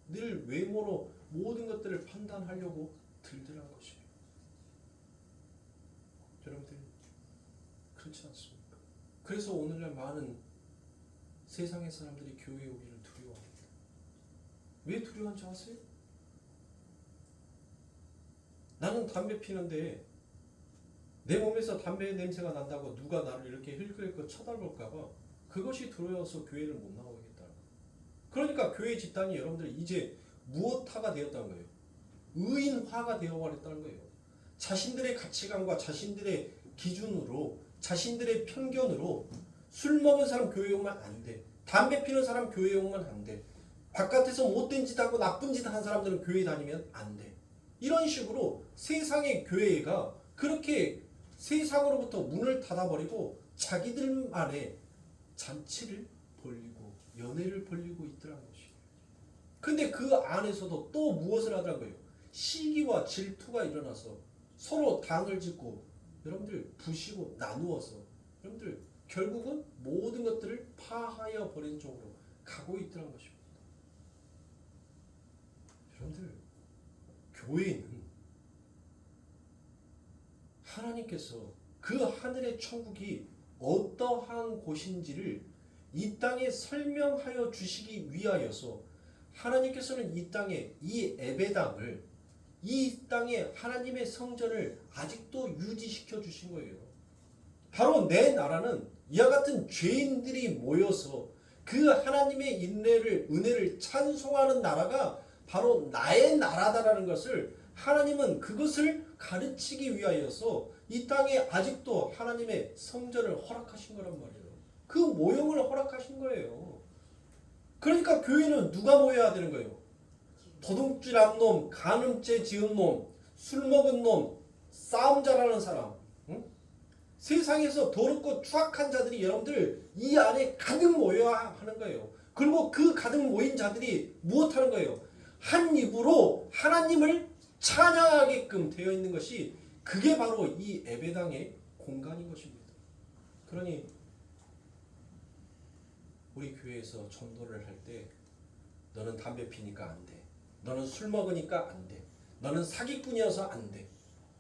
늘 외모로 모든 것들을 판단하려고 들더란 것이에요. 여러분들 그렇지 않습니까? 그래서 오늘날 많은 세상의 사람들이 교회에 오기를 두려워합니다. 왜 두려워한지 아세요? 나는 담배 피는데 내 몸에서 담배 냄새가 난다고 누가 나를 이렇게 힐끗힐끗 쳐다볼까봐 그것이 두려워서 교회를 못 나오겠다. 그러니까 교회 집단이 여러분들 이제 무엇화가 되었다는 거예요? 의인화가 되어버렸다는 거예요. 자신들의 가치관과 자신들의 기준으로 자신들의 편견으로 술 먹은 사람 교회 오면 안 돼. 담배 피는 사람 교회 오면 안 돼. 바깥에서 못된 짓 하고 나쁜 짓 하는 사람들은 교회 다니면 안 돼. 이런 식으로 세상의 교회가 그렇게 세상으로부터 문을 닫아버리고 자기들만의 잔치를 벌리고 연회를 벌리고 있더라는 것이에요. 근데 그 안에서도 또 무엇을 하더라고요? 시기와 질투가 일어나서 서로 당을 짓고 여러분들 부시고 나누어서 여러분들 결국은 모든 것들을 파하여 버리는 쪽으로 가고 있더라는 것입니다. 여러분들 교회는 하나님께서 그 하늘의 천국이 어떠한 곳인지를 이 땅에 설명하여 주시기 위하여서 하나님께서는 이 땅에 이 에베당을 이 땅에 하나님의 성전을 아직도 유지시켜 주신 거예요. 바로 내 나라는 이와 같은 죄인들이 모여서 그 하나님의 은혜를 찬송하는 나라가 바로 나의 나라다라는 것을 하나님은 그것을 가르치기 위하여서 이 땅에 아직도 하나님의 성전을 허락하신 거란 말이에요. 그 모형을 허락하신 거예요. 그러니까 교회는 누가 모여야 되는 거예요? 도둑질한 놈, 간음죄 지은 놈, 술 먹은 놈, 싸움 잘하는 사람, 응? 세상에서 더럽고 추악한 자들이 여러분들 이 안에 가득 모여야 하는 거예요. 그리고 그 가득 모인 자들이 무엇하는 거예요? 한 입으로 하나님을 찬양하게끔 되어 있는 것이 그게 바로 이 예배당의 공간인 것입니다. 그러니 우리 교회에서 전도를 할 때 너는 담배 피니까 안 돼. 너는 술 먹으니까 안 돼. 너는 사기꾼이어서 안 돼.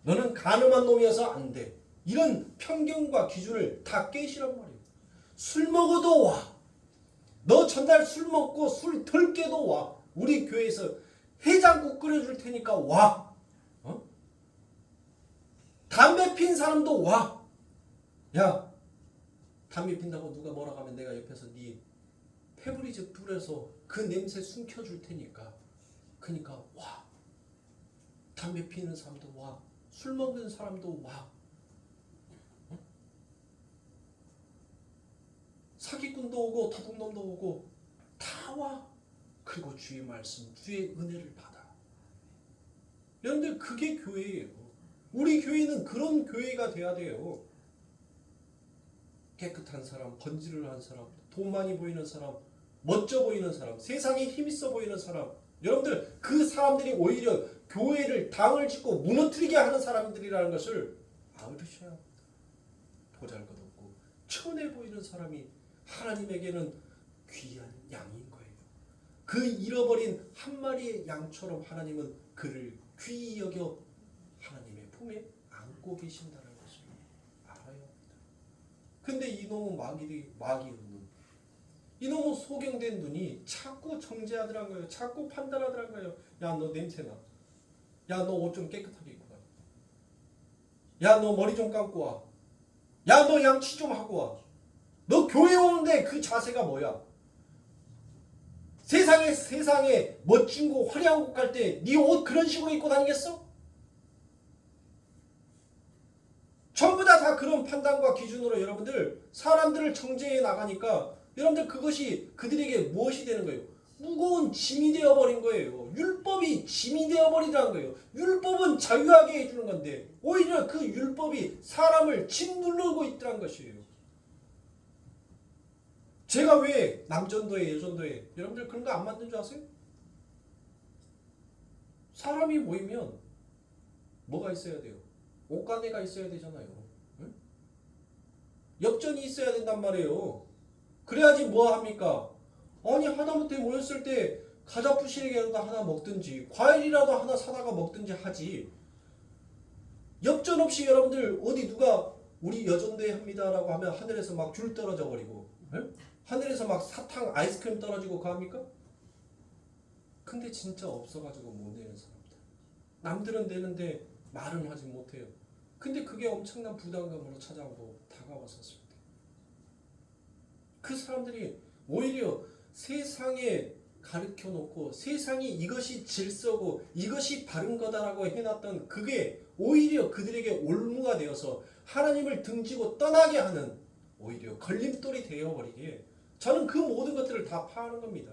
너는 간음한 놈이어서 안 돼. 이런 편견과 기준을 다 깨시란 말이에요. 술 먹어도 와. 너 전날 술 먹고 술 덜 깨도 와. 우리 교회에서 해장국 끓여줄 테니까 와. 어? 담배 핀 사람도 와. 야, 담배 핀다고 누가 뭐라고 하면 내가 옆에서 네 페브리즈 뿌려서 그 냄새 숨겨줄 테니까. 그러니까 와. 담배 피는 사람도 와. 술 먹는 사람도 와. 어? 사기꾼도 오고 도둑놈도 오고 다 와. 그리고 주의 말씀, 주의 은혜를 받아. 여러분들 그게 교회예요. 우리 교회는 그런 교회가 돼야 돼요. 깨끗한 사람, 번지를 한 사람, 돈 많이 보이는 사람, 멋져 보이는 사람, 세상에 힘있어 보이는 사람. 여러분들 그 사람들이 오히려 교회를 당을 짓고 무너뜨리게 하는 사람들이라는 것을 알으셔야 합니다. 보잘것없고 천해 보이는 사람이 하나님에게는 귀한 양인 거예요. 그 잃어버린 한 마리의 양처럼 하나님은 그를 귀히 여겨 하나님의 품에 안고 계신다는 것을 알아야 합니다. 근데 이놈의 마귀의 눈, 이놈의 소경된 눈이 자꾸 정죄하더란 거예요. 자꾸 판단하더란 거예요. 야, 너 냄새나. 야, 너 옷 좀 깨끗하게 입고 와. 야, 너 머리 좀 감고 와. 야, 너 양치 좀 하고 와. 너 교회 오는데 그 자세가 뭐야? 세상에 멋진 곳 화려한 곳 갈 때 네 옷 그런 식으로 입고 다니겠어? 전부 다 그런 판단과 기준으로 여러분들 사람들을 정죄해 나가니까 여러분들 그것이 그들에게 무엇이 되는 거예요? 무거운 짐이 되어버린 거예요. 율법이 짐이 되어버리라는 거예요. 율법은 자유하게 해주는 건데 오히려 그 율법이 사람을 짓누르고 있다는 것이에요. 제가 왜 남전도에 여전도에 여러분들 그런 거 안 만든 줄 아세요? 사람이 모이면 뭐가 있어야 돼요? 옷가네가 있어야 되잖아요. 응? 엽전이 있어야 된단 말이에요. 그래야지 뭐 합니까? 아니 하다못해 모였을 때 과자 부시래기라도 하나 먹든지 과일이라도 하나 사다가 먹든지 하지. 엽전 없이 여러분들 어디 누가 우리 여전도에 합니다라고 하면 하늘에서 막 줄 떨어져 버리고 응? 하늘에서 막 사탕 아이스크림 떨어지고 그합니까? 근데 진짜 없어가지고 못 내는 사람들. 남들은 내는데 말은 하지 못해요. 근데 그게 엄청난 부담감으로 찾아오고 다가왔었을 때 그 사람들이 오히려 세상에 가르쳐 놓고 세상이 이것이 질서고 이것이 바른 거다라고 해놨던 그게 오히려 그들에게 올무가 되어서 하나님을 등지고 떠나게 하는 오히려 걸림돌이 되어버리기에 저는 그 모든 것들을 다 파하는 겁니다.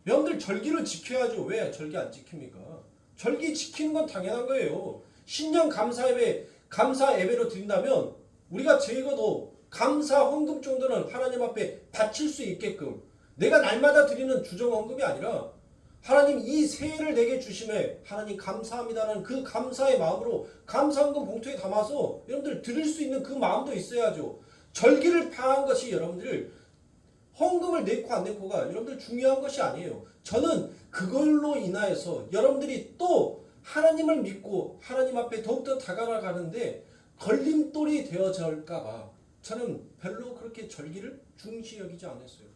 여러분들 절기를 지켜야죠. 왜 절기 안 지킵니까? 절기 지키는 건 당연한 거예요. 신년 감사 예배로 드린다면 우리가 적어도 감사 헌금 정도는 하나님 앞에 바칠 수 있게끔 내가 날마다 드리는 주정 헌금이 아니라 하나님 이 새해를 내게 주심에 하나님 감사합니다라는 그 감사의 마음으로 감사 헌금 봉투에 담아서 여러분들 드릴 수 있는 그 마음도 있어야죠. 절기를 파한 것이 여러분들 헌금을 내고 안 내고가 여러분들 중요한 것이 아니에요. 저는 그걸로 인하여서 여러분들이 또 하나님을 믿고 하나님 앞에 더욱더 다가가는데 걸림돌이 되어질까봐 저는 별로 그렇게 절기를 중시 여기지 않았어요.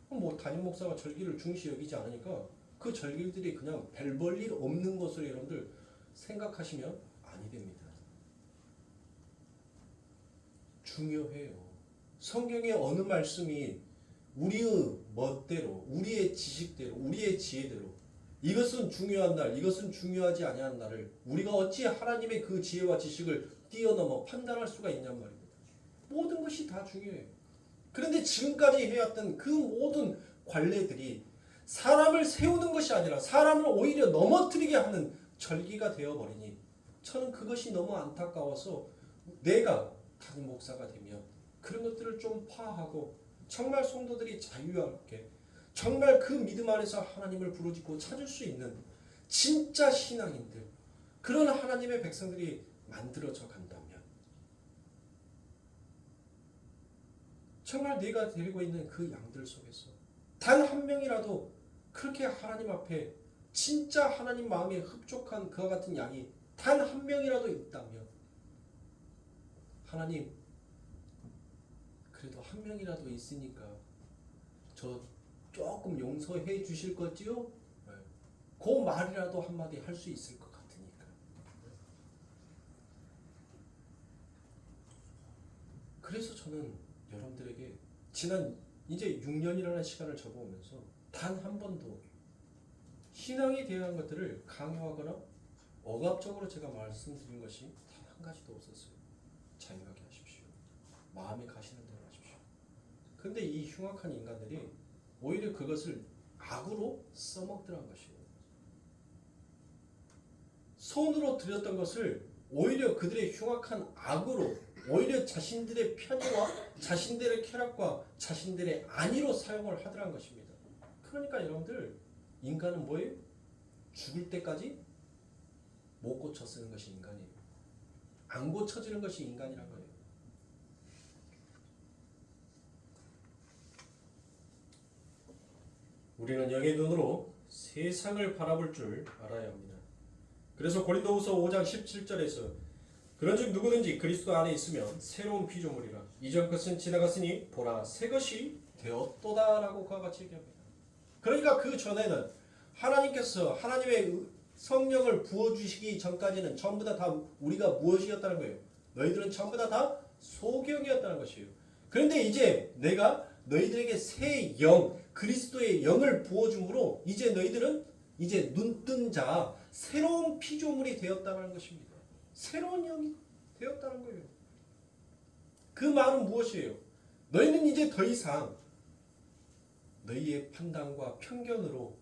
뭐 담임 목사가 절기를 중시 여기지 않으니까 그 절기들이 그냥 별 볼 일 없는 것으로 여러분들 생각하시면 아니 됩니다. 중요해요. 성경의 어느 말씀이 우리의 멋대로, 우리의 지식대로, 우리의 지혜대로 이것은 중요한 날, 이것은 중요하지 아니한 날을 우리가 어찌 하나님의 그 지혜와 지식을 뛰어넘어 판단할 수가 있냔 말입니다. 모든 것이 다 중요해요. 그런데 지금까지 해왔던 그 모든 관례들이 사람을 세우는 것이 아니라 사람을 오히려 넘어뜨리게 하는 절기가 되어버리니 저는 그것이 너무 안타까워서 내가 담임 목사가 되면 그런 것들을 좀 파하고 정말 성도들이 자유롭게 정말 그 믿음 안에서 하나님을 부르짖고 찾을 수 있는 진짜 신앙인들 그런 하나님의 백성들이 만들어져 간다면 정말 내가 데리고 있는 그 양들 속에서 단 한 명이라도 그렇게 하나님 앞에 진짜 하나님 마음에 흡족한 그와 같은 양이 단 한 명이라도 있다면 하나님 그래도 한 명이라도 있으니까 저 조금 용서해 주실 거지요? 네. 그 말이라도 한마디 할 수 있을 것 같으니까. 그래서 저는 여러분들에게 지난 이제 6년이라는 시간을 적어오면서 단 한 번도 신앙에 대한 것들을 강요하거나 억압적으로 제가 말씀드린 것이 단 한 가지도 없었어요. 자유하게 하십시오. 마음에 가시는 대로 하십시오. 근데 이 흉악한 인간들이 오히려 그것을 악으로 써먹더란 것이에요. 손으로 드렸던 것을 오히려 그들의 흉악한 악으로 오히려 자신들의 편의와 자신들의 쾌락과 자신들의 안위로 사용을 하더란 것입니다. 그러니까 여러분들 인간은 뭐예요? 죽을 때까지 못 고쳐 쓰는 것이 인간이에요. 안 고쳐지는 것이 인간이란 거예요. 우리는 영의 눈으로 세상을 바라볼 줄 알아야 합니다. 그래서 고린도후서 5장 17절에서 그런즉 누구든지 그리스도 안에 있으면 새로운 피조물이라 이전 것은 지나갔으니 보라 새 것이 되었도다라고 그와 같이 얘기합니다. 그러니까 그 전에는 하나님께서 하나님의 성령을 부어주시기 전까지는 전부 다 우리가 무엇이었다는 거예요? 너희들은 전부 다 소경이었다는 것이에요. 그런데 이제 내가 너희들에게 새 영, 그리스도의 영을 부어줌으로 이제 너희들은 이제 눈뜬 자, 새로운 피조물이 되었다는 것입니다. 새로운 영이 되었다는 거예요. 그 말은 무엇이에요? 너희는 이제 더 이상 너희의 판단과 편견으로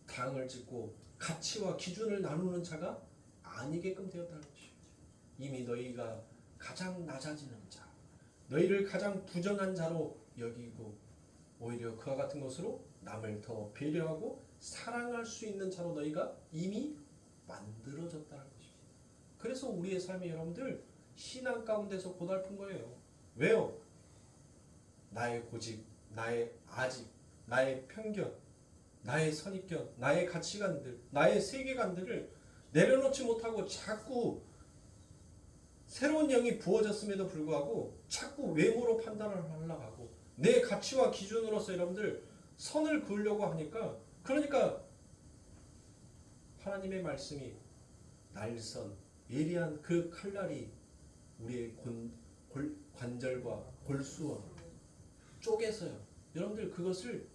당을 짓고 가치와 기준을 나누는 자가 아니게끔 되었다는 것이에요. 이미 너희가 가장 낮아지는 자, 너희를 가장 부정한 자로 여기고 오히려 그와 같은 것으로 남을 더 배려하고 사랑할 수 있는 자로 너희가 이미 만들어졌다는 것입니다. 그래서 우리의 삶이 여러분들 신앙 가운데서 고달픈 거예요. 왜요? 나의 고집, 나의 아집, 나의 편견, 나의 선입견, 나의 가치관들, 나의 세계관들을 내려놓지 못하고 자꾸 새로운 영이 부어졌음에도 불구하고 자꾸 외모로 판단을 하려고 하고 내 가치와 기준으로서 여러분들 선을 그으려고 하니까 그러니까 하나님의 말씀이 날선 예리한 그 칼날이 우리의 관절과 골수와 쪼개서요. 여러분들 그것을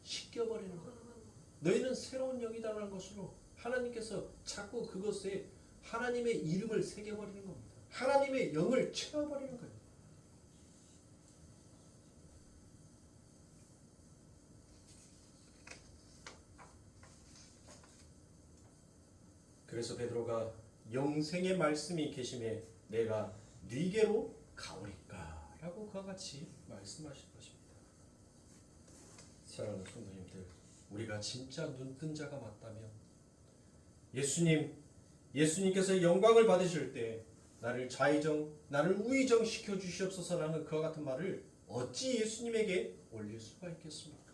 씻겨버리는 거예요. 너희는 새로운 영이다라는 것으로 하나님께서 자꾸 그것에 하나님의 이름을 새겨버리는 겁니다. 하나님의 영을 채워버리는 거예요. 그래서 베드로가 영생의 말씀이 계심에 내가 네게로 가오리까 라고 그와 같이 말씀하신 것입니다. 사랑하는 성도님들, 우리가 진짜 눈뜬 자가 맞다면 예수님께서 영광을 받으실 때 나를 좌의정, 나를 우의정 시켜 주시옵소서라는 그와 같은 말을 어찌 예수님에게 올릴 수가 있겠습니까?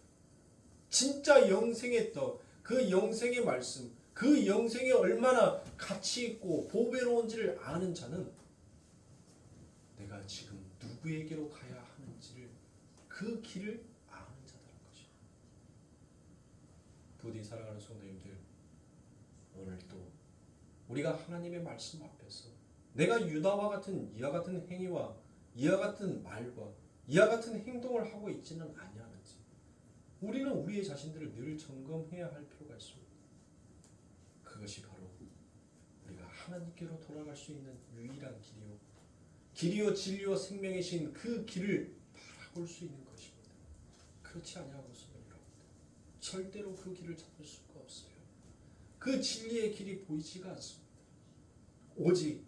진짜 영생의 떡, 그 영생의 말씀, 그 영생이 얼마나 가치 있고 보배로운지를 아는 자는 내가 지금 누구에게로 가야 하는지를 그 길을 아는 자라는 것이죠. 부디 사랑하는 성도님들, 오늘도 우리가 하나님의 말씀 앞에서 내가 유다와 같은 이와 같은 행위와 이와 같은 말과 이와 같은 행동을 하고 있지는 아니하는지 우리는 우리의 자신들을 늘 점검해야 할 필요가 있습니다. 그것이 바로 우리가 하나님께로 돌아갈 수 있는 유일한 길이요 진리요 생명이신 그 길을 바라볼 수 있는 것입니다. 그렇지 아니하고서는 여러분들 절대로 그 길을 찾을 수가 없어요. 그 진리의 길이 보이지가 않습니다. 오직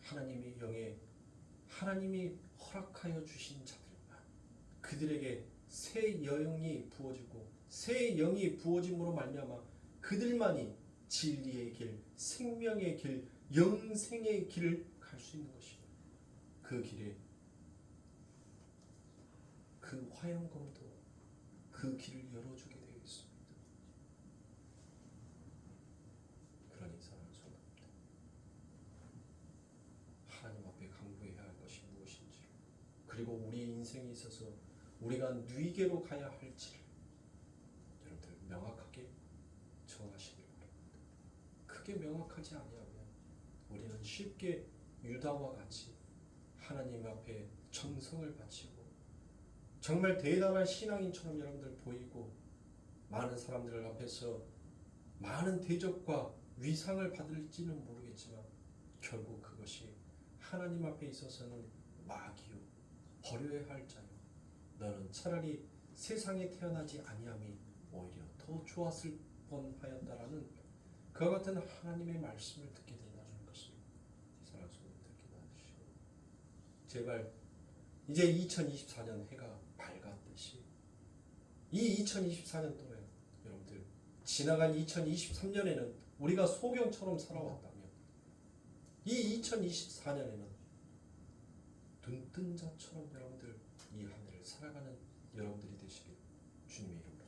하나님의 영에 하나님이 허락하여 주신 자들만 그들에게 새 영이 부어지고 새 영이 부어짐으로 말미암아 그들만이 진리의 길, 생명의 길, 영생의 길을 갈 수 있는 것입니다. 그 길에 그 화영검도 그 길을 열어주게 되어 있습니다. 그러니 사랑하는 성도님들, 하나님 앞에 간구해야 할 것이 무엇인지, 그리고 우리 인생에 있어서 우리가 누이게로 가야 할지를 여러분들 명확하게 정하시길 바랍니다. 크게 명확하지 아니하면 우리는 쉽게 유다와 같이 하나님 앞에 정성을 바치고 정말 대단한 신앙인처럼 여러분들 보이고 많은 사람들 앞에서 많은 대접과 위상을 받을지는 모르겠지만 결국 그것이 하나님 앞에 있어서는 마귀요 버려야 할 자요 너는 차라리 세상에 태어나지 아니함이 오히려 더 좋았을 뻔하였다라는 그와 같은 하나님의 말씀을 듣게 된다는 것을 사랑하는 성도님들 기도하시고 제발 이제 2024년 해가 밝았듯이 이 2024년도에 여러분들 지나간 2023년에는 우리가 소경처럼 살아왔다면 이 2024년에는 눈뜬 자처럼 여러분들 이 한 해를 살아가는 여러분들이 되시길 주님의 이름으로